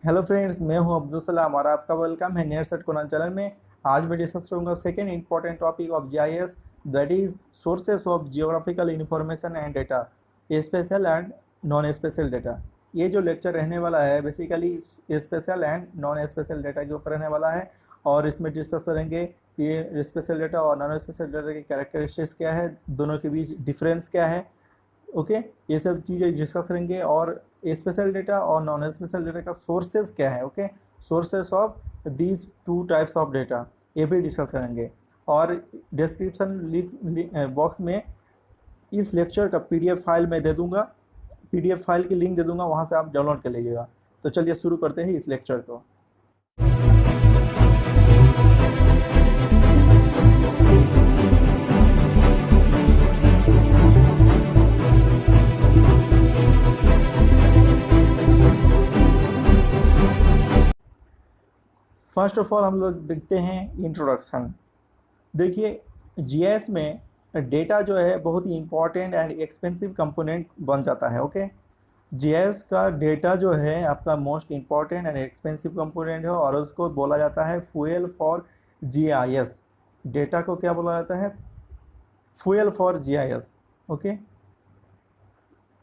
Hello friends, मैं हूं अब्दुल सलाम और आपका वेलकम है नियर सेट कुरान चैनल में। आज मैं डिस्कस करूंगा second important topic of GIS, that is sources of geographical information and data, special and non spatial data. ये जो लेक्चर रहने वाला है basically special and non spatial data के ऊपर रहने वाला है और इसमें डिस्कस करेंगे ये स्पेशल डेटा और नॉन स्पेशल डेटा की कैरेक्टरिस्टिक्स क्या है, दोनों के बीच डिफरेंस क्या है। ओके, ये सब चीज़ें डिस्कस करेंगे और स्पेशल डेटा और नॉन स्पेशल डेटा का सोर्सेज क्या है। Okay, sources of these two types of data ये भी डिस्कस करेंगे और डिस्क्रिप्शन बॉक्स में इस लेक्चर का पीडीएफ फाइल मैं दे दूंगा, पीडीएफ फाइल की लिंक दे दूंगा, वहाँ से आप डाउनलोड कर लीजिएगा। तो चलिए शुरू करते हैं इस लेक्चर को। फर्स्ट ऑफ ऑल हम लोग देखते हैं इंट्रोडक्शन। देखिए, जीएस में डेटा जो है बहुत ही इंपॉर्टेंट एंड एक्सपेंसिव कंपोनेंट बन जाता है। ओके, जीएस का डेटा जो है आपका most important and expensive component है और उसको बोला जाता है फ्यूल फॉर जीआईएस। डेटा को क्या बोला जाता है? Fuel for GIS. ओके,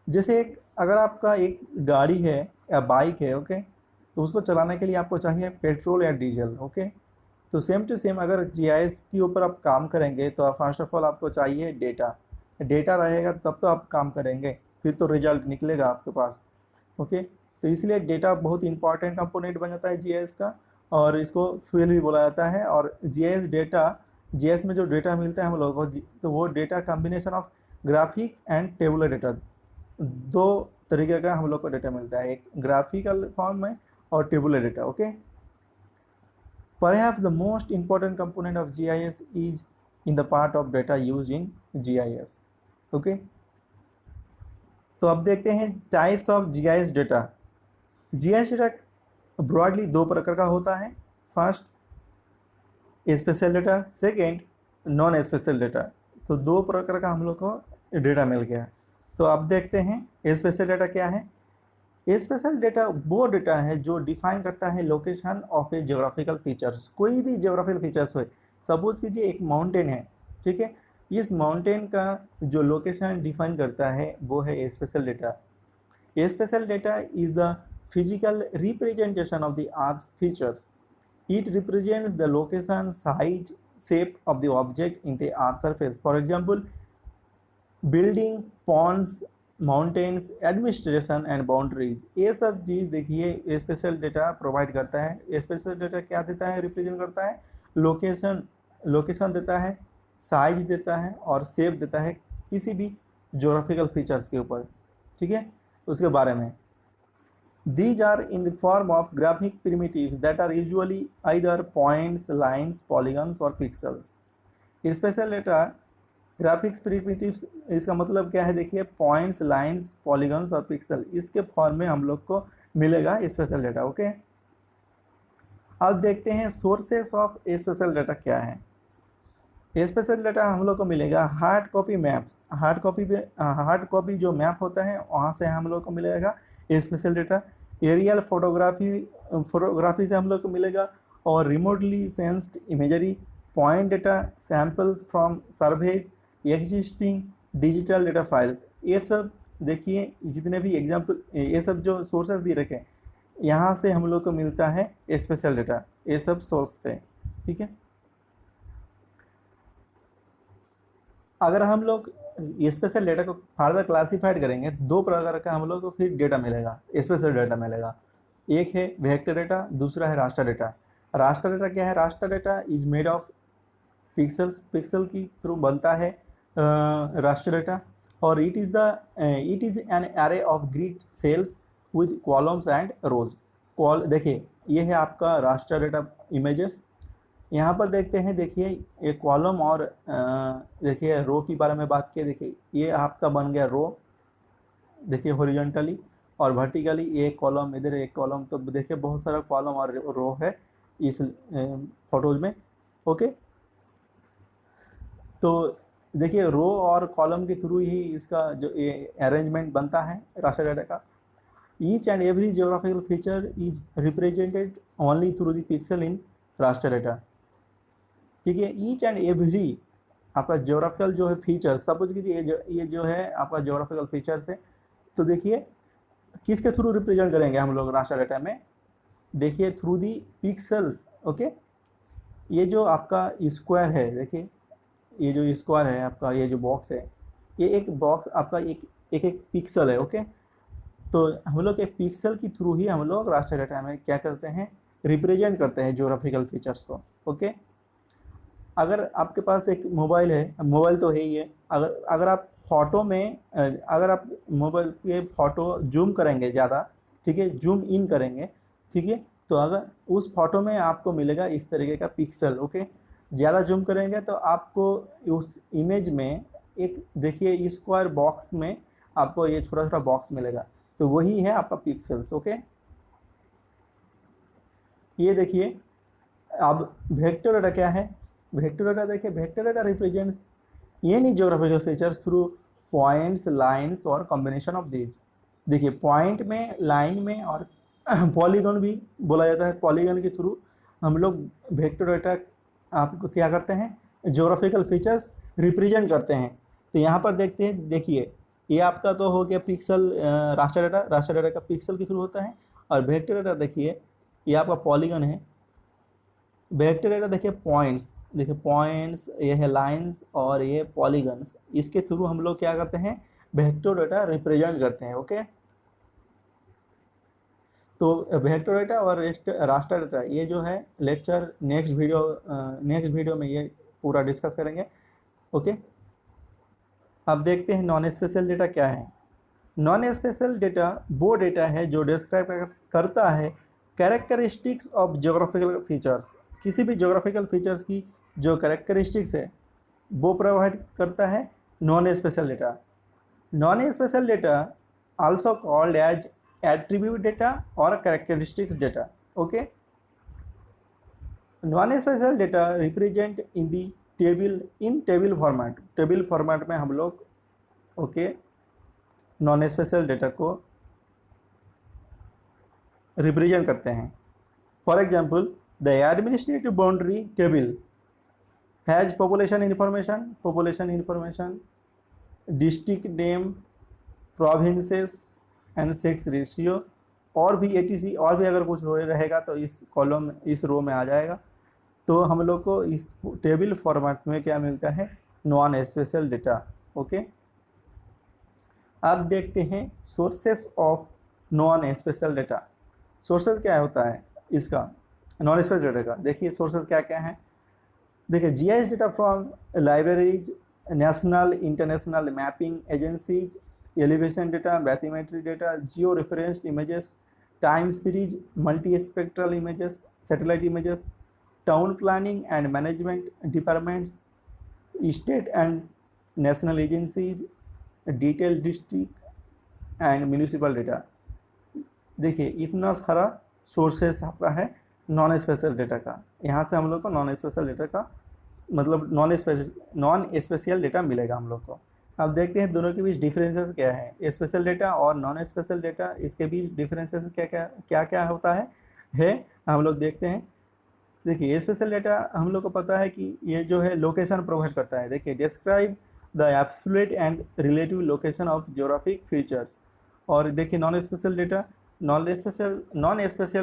जैसे अगर आपका एक गाड़ी है या बाइक है, ओके, तो उसको चलाने के लिए आपको चाहिए पेट्रोल या डीजल। ओके, तो सेम टू सेम अगर जीआईएस के ऊपर आप काम करेंगे तो फर्स्ट ऑफ ऑल आपको चाहिए डेटा। डेटा रहेगा तब तो आप काम करेंगे, फिर तो रिजल्ट निकलेगा आपके पास। ओके, तो इसलिए डेटा बहुत इंपॉर्टेंट कंपोनेंट बन जाता है जीआईएस का और इसको फ्यूल भी बोला जाता है। और जीआईएस में जो डेटा मिलता है हम लोगों को, तो वो data combination of graphic and tabular data, दो तरीके का हम लोग को डेटा मिलता है, एक ग्राफिकल फॉर्म में और tabular data. Okay, perhaps the most important component of GIS is in the part of data used in GIS. Okay, तो अब देखते हैं types of GIS data. GIS data broadly दो प्रकार का होता है। First special data, second non spatial data. तो दो प्रकार का हम लोग को डेटा मिल गया। तो अब देखते हैं स्पेशल डेटा क्या है। स्पेशल डेटा वो डेटा है जो डिफाइन करता है location of A geographical features. कोई भी ज्योग्राफिकल फीचर्स हो, सपोज कीजिए एक माउंटेन है, ठीक है, इस माउंटेन का जो लोकेशन डिफाइन करता है वो है spatial data. Spatial data is the physical representation of the earth features. It represents the location, size, shape of the object in the earth surface. For example building, ponds, mountains, administration and boundaries, ये सब चीज़ देखिए special data provide करता है। Spatial data क्या देता है? Represent करता है लोकेशन देता है, साइज देता है और शेप देता है किसी भी ज्योग्राफिकल फीचर्स के ऊपर, ठीक है, उसके बारे में। These are in the form of graphic primitives that are usually either points, lines, polygons और pixels. Spatial data graphics primitives, इसका मतलब क्या है? देखिए, पॉइंट्स, लाइंस, पॉलीगन्स और पिक्सल, इसके फॉर्म में हम लोग को मिलेगा स्पेशल डेटा। ओके, अब देखते हैं सोर्सेस ऑफ स्पेशल डेटा क्या है। स्पेशल डेटा हम लोग को मिलेगा hard copy maps. Hard copy जो मैप होता है वहाँ से हम लोग को मिलेगा स्पेशल डेटा। एरियल फोटोग्राफी से हम लोग को मिलेगा और remotely sensed imagery, point data, samples from surveys, existing digital data files. ये सब देखिए जितने भी एग्जाम्पल, ये सब जो सोर्सेस दिए रखे यहाँ से हम लोग को मिलता है स्पेशल डेटा, ये सब सोर्स से, ठीक है। अगर हम लोग स्पेशल डेटा को फर्दर क्लासीफाइड करेंगे, दो प्रकार का हम लोग को फिर डेटा मिलेगा, स्पेशल डेटा मिलेगा। एक है वेक्टर डेटा, दूसरा है रास्टर डेटा। रास्टर डेटा क्या है? Raster data is made of pixels, pixel की थ्रू बनता है रास्टर डेटा और it is an array of grid cells with columns and rows. देखिए, ये है आपका रास्टर डेटा इमेजेस। यहाँ पर देखते हैं, देखिए ये कॉलम और देखिए रो की बारे में बात किए। देखिए ये आपका बन गया रो, देखिए हॉरिजॉन्टली और वर्टिकली एक कॉलम, इधर एक कॉलम। तो देखिए बहुत सारा कॉलम और रो है इस फोटोज में। ओके, तो देखिए रो और कॉलम के थ्रू ही इसका जो अरेंजमेंट बनता है रास्टर डेटा का। each and every geographical feature is represented only through the pixel in raster data। ठीक है, ईच एंड एवरी आपका ज्योग्राफिकल जो है फीचर, सपोज कीजिए ये जो है आपका ज्योग्राफिकल फीचर्स है, तो देखिए किसके थ्रू रिप्रेजेंट करेंगे हम लोग रास्टर डाटा में, देखिए थ्रू दी पिक्सल्स। ओके, ये जो आपका स्क्वायर है, देखिए ये जो स्क्वायर है आपका, ये जो बॉक्स है, ये एक बॉक्स आपका एक पिक्सल है। ओके, तो हम लोग एक पिक्सल के थ्रू ही हम लोग रास्टर डाटा में क्या करते हैं, रिप्रेजेंट करते हैं ज्योग्राफिकल फीचर्स को। ओके, अगर आपके पास एक मोबाइल है, मोबाइल तो है ही है, अगर आप फोटो में अगर आप मोबाइल पे फ़ोटो जूम करेंगे ज़्यादा, ठीक है, जूम इन करेंगे, ठीक है, तो अगर उस फोटो में आपको मिलेगा इस तरीके का पिक्सल। ओके, ज़्यादा जूम करेंगे तो आपको उस इमेज में एक देखिए स्क्वायर बॉक्स में आपको ये छोटा छोटा बॉक्स मिलेगा, तो वही है आपका पिक्सल्स। ओके, ये देखिए अब वेक्टर डाटा क्या है, वेक्टर डाटा देखिए, vector data represents any geographical features through points, lines और कॉम्बिनेशन ऑफ दीज। देखिए पॉइंट में, लाइन में और पॉलीगन भी बोला जाता है, पॉलीगन के थ्रू हम लोग वेक्टर डाटा आपको क्या करते हैं, ज्योग्राफिकल फीचर्स रिप्रेजेंट करते हैं। तो यहाँ पर देखते हैं, देखिए ये आपका तो हो गया pixel raster data, raster data का पिक्सल के थ्रू होता है। और वेक्टर डाटा देखिए ये आपका पॉलीगन है, वेक्टर डाटा देखिए पॉइंट्स, देखिए पॉइंट्स, ये है लाइंस और ये पॉलीगन्स, इसके थ्रू हम लोग क्या करते हैं, वेक्टर डाटा रिप्रेजेंट करते हैं। ओके, तो वेक्टर डाटा और रास्टर डाटा ये जो है लेक्चर नेक्स्ट वीडियो में ये पूरा डिस्कस करेंगे। ओके, अब देखते हैं नॉन स्पेशल डेटा क्या है। नॉन स्पेशल डेटा वो डेटा है जो डिस्क्राइब करता है कैरेक्टरिस्टिक्स ऑफ ज्योग्राफिकल फीचर्स, किसी भी ज्योग्राफिकल फीचर्स की जो कैरेक्टरिस्टिक्स है वो प्रोवाइड करता है non spatial data. Non spatial data also called as attribute data और characteristics data. Okay, non spatial data represent in the table format, table format में हम लोग ओके नॉन स्पेशल डेटा को रिप्रेजेंट करते हैं। For example the administrative boundary table has population information, district name, provinces and sex ratio, और भी ATC, और भी अगर कुछ रहेगा तो इस कॉलम, इस रो में आ जाएगा। तो हम लोग को इस टेबल फॉर्मेट में क्या मिलता है, नॉन स्पेशल डेटा। ओके, अब देखते हैं sources of non spatial data. Sources क्या होता है इसका, नॉन स्पेशल डेटा का, देखिए सोर्सेज क्या क्या हैं। देखिए GIS data from libraries, national international mapping agencies, elevation data, bathymetry data, Jio referenced images, time series, multi spectral images, satellite images, town planning and management departments, state and national agencies, detail district and municipal data. देखिए इतना सारा sources आपका है non spatial data का। यहाँ से हम लोग को नॉन स्पेशल डेटा का मतलब नॉन स्पेशल डेटा मिलेगा हम लोग को। अब देखते हैं दोनों के बीच डिफरेंसेस क्या है, स्पेशल डेटा और नॉन स्पेशल डेटा, इसके बीच डिफरेंसेस क्या क्या होता है हम लोग देखते हैं। देखिए स्पेशल डेटा हम लोग को पता है कि ये जो है लोकेशन प्रोवाइड करता है। देखिए describe the absolute and relative location of geographic features. और देखिए non spatial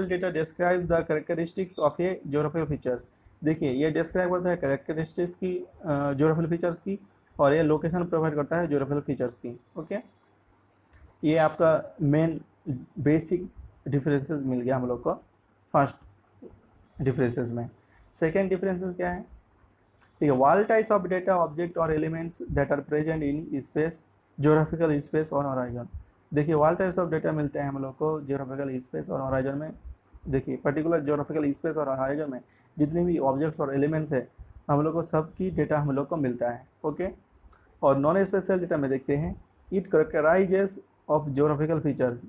data describes the characteristics of A geographical features. देखिए ये डिस्क्राइब करता है कैरेक्टरिस्टिक्स की ज्योग्राफिकल फीचर्स की, और ये लोकेशन प्रोवाइड करता है ज्योग्राफिकल फीचर्स की। ओके, ये आपका मेन बेसिक डिफरेंसेस मिल गया हम लोग को फर्स्ट डिफरेंसेस में। सेकेंड डिफरेंसेस क्या है, ठीक है, all types of data, object और elements that are present in space, geographical space और हॉराइजन। देखिए ऑल टाइप्स ऑफ डेटा मिलते हैं हम लोग को ज्योग्राफिकल स्पेस और हॉराइजन में। देखिए पर्टिकुलर ज्योग्राफिकल स्पेस और हॉराइजन में जितने भी ऑब्जेक्ट्स और एलिमेंट्स है हम लोग को सबकी डेटा हम लोग को मिलता है। ओके, और नॉन स्पेशल डेटा में देखते हैं it characterizes of geographical features,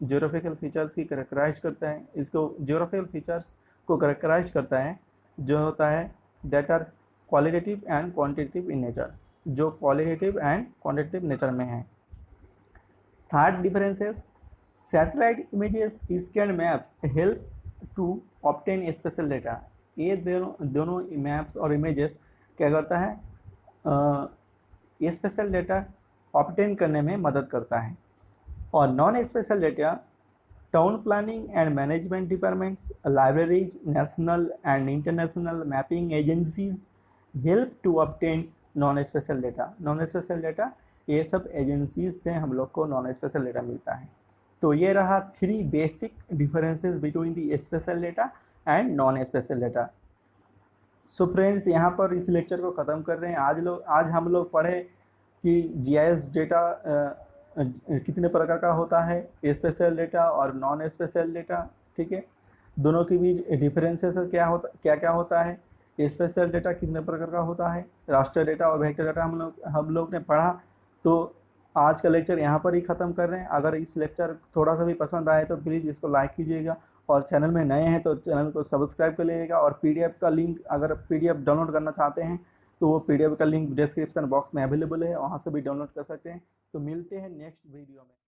geographical features की करेक्टराइज करता है, इसको ज्योग्राफिकल फीचर्स को करेक्टराइज करता है जो होता है that are qualitative and quantitative in nature, जो क्वालिटेटिव एंड क्वांटिटेटिव नेचर में है। Third differences satellite images scan maps help to obtain spatial data. ये दोनों मैप्स और इमेजेस क्या करता है, ये स्पेशल डेटा ऑब्टेन करने में मदद करता है। और non spatial data town planning and management departments, libraries, national and international mapping agencies help to obtain non spatial data. Non spatial data ये सब एजेंसीज से हम लोग को नॉन स्पेशल डेटा मिलता है। तो ये रहा 3 basic differences between the special data and non spatial data. So friends, यहाँ पर इस लेक्चर को ख़त्म कर रहे हैं। आज हम लोग पढ़े कि जीआईएस डेटा कितने प्रकार का होता है, स्पेशल डेटा और नॉन स्पेशल डेटा। ठीक है, दोनों के बीच डिफरेंसेस क्या क्या होता है, स्पेशल डेटा कितने प्रकार का होता है, राष्ट्रीय डेटा और वेक्टर डेटा हम लोग ने पढ़ा। तो आज का लेक्चर यहाँ पर ही ख़त्म कर रहे हैं। अगर इस लेक्चर थोड़ा सा भी पसंद आए तो प्लीज़ इसको लाइक कीजिएगा, और चैनल में नए हैं तो चैनल को सब्सक्राइब कर लीजिएगा। और पीडीएफ का लिंक, अगर पीडीएफ डाउनलोड करना चाहते हैं तो वो पीडीएफ का लिंक डिस्क्रिप्शन बॉक्स में अवेलेबल है, वहाँ से भी डाउनलोड कर सकते हैं। तो मिलते हैं नेक्स्ट वीडियो में।